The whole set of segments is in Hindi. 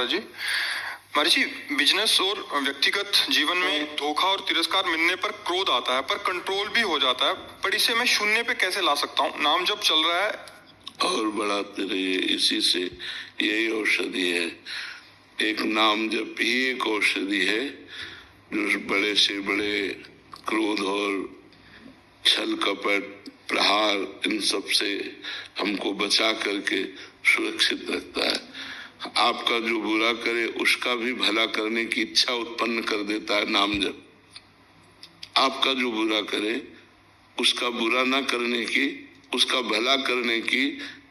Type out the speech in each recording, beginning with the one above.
जी महाराज जी, बिजनेस और व्यक्तिगत जीवन में धोखा और तिरस्कार मिलने पर क्रोध आता है, पर कंट्रोल भी हो जाता है। पर इसे मैं शून्य पे कैसे ला सकता हूँ? नाम जब चल रहा है और बढ़ाते रहिए, इसी से यही औषधि है। एक नाम जप ही एक औषधि है जो बड़े से बड़े क्रोध और छल कपट प्रहार इन सब से हमको बचा करके सुरक्षित रखता है। आपका जो बुरा करे उसका भी भला करने की इच्छा उत्पन्न कर देता है नाम जप। आपका जो बुरा करे उसका बुरा ना करने की, उसका भला करने की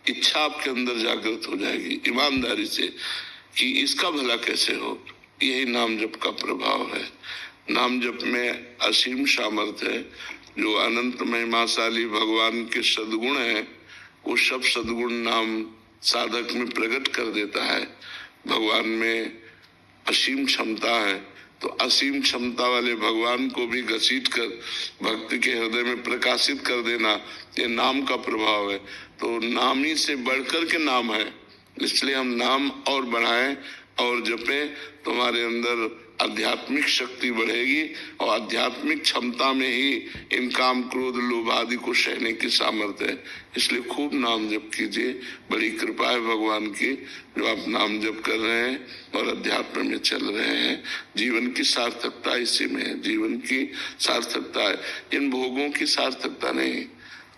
इच्छा आपके अंदर जागृत हो जाएगी ईमानदारी से कि इसका भला कैसे हो। यही नाम जप का प्रभाव है। नाम जप में असीम सामर्थ्य है। जो अनंत महिमाशाली भगवान के सद्गुण है वो सब सद्गुण नाम साधक में प्रकट कर देता है। भगवान में असीम क्षमता है, तो असीम क्षमता वाले भगवान को भी घसीट कर भक्ति के हृदय में प्रकाशित कर देना, ये नाम का प्रभाव है। तो नाम ही से बढ़कर के नाम है, इसलिए हम नाम और बढ़ाएं और जपें तो हमारे अंदर आध्यात्मिक शक्ति बढ़ेगी और आध्यात्मिक क्षमता में ही इन काम क्रोध लोभ आदि को सहने की सामर्थ्य है। इसलिए खूब नाम जप कीजिए। बड़ी कृपा है भगवान की जो आप नाम जप कर रहे हैं और अध्यात्म में चल रहे हैं। जीवन की सार्थकता इसी में है, जीवन की सार्थकता है, इन भोगों की सार्थकता नहीं।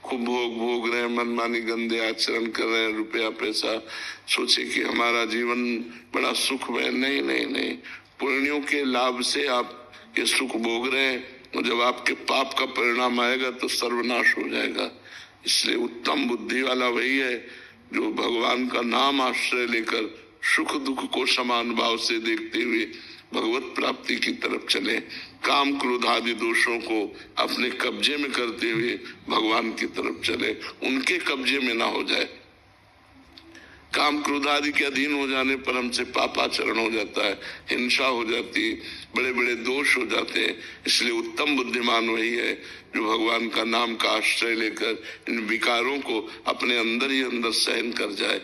खूब भोग रहे हैं, मनमानी गंदे आचरण कर रहे हैं, रुपया पैसा सोचे कि हमारा जीवन बड़ा सुख में। नहीं नहीं नहीं, पुण्यों के लाभ से आप ये सुख भोग रहे हैं और जब आपके पाप का परिणाम आएगा तो सर्वनाश हो जाएगा। इसलिए उत्तम बुद्धि वाला वही है जो भगवान का नाम आश्रय लेकर सुख दुख को समान भाव से देखते हुए भगवत प्राप्ति की तरफ चले। काम क्रोध आदि दोषों को अपने कब्जे में करते हुए भगवान की तरफ चले, उनके कब्जे में ना हो जाए। काम क्रोध आदि के अधीन हो जाने पर हमसे पापाचरण हो जाता है, हिंसा हो जाती है, बड़े बड़े दोष हो जाते हैं। इसलिए उत्तम बुद्धिमान वही है जो भगवान का नाम का आश्रय लेकर इन विकारों को अपने अंदर ही अंदर सहन कर जाए।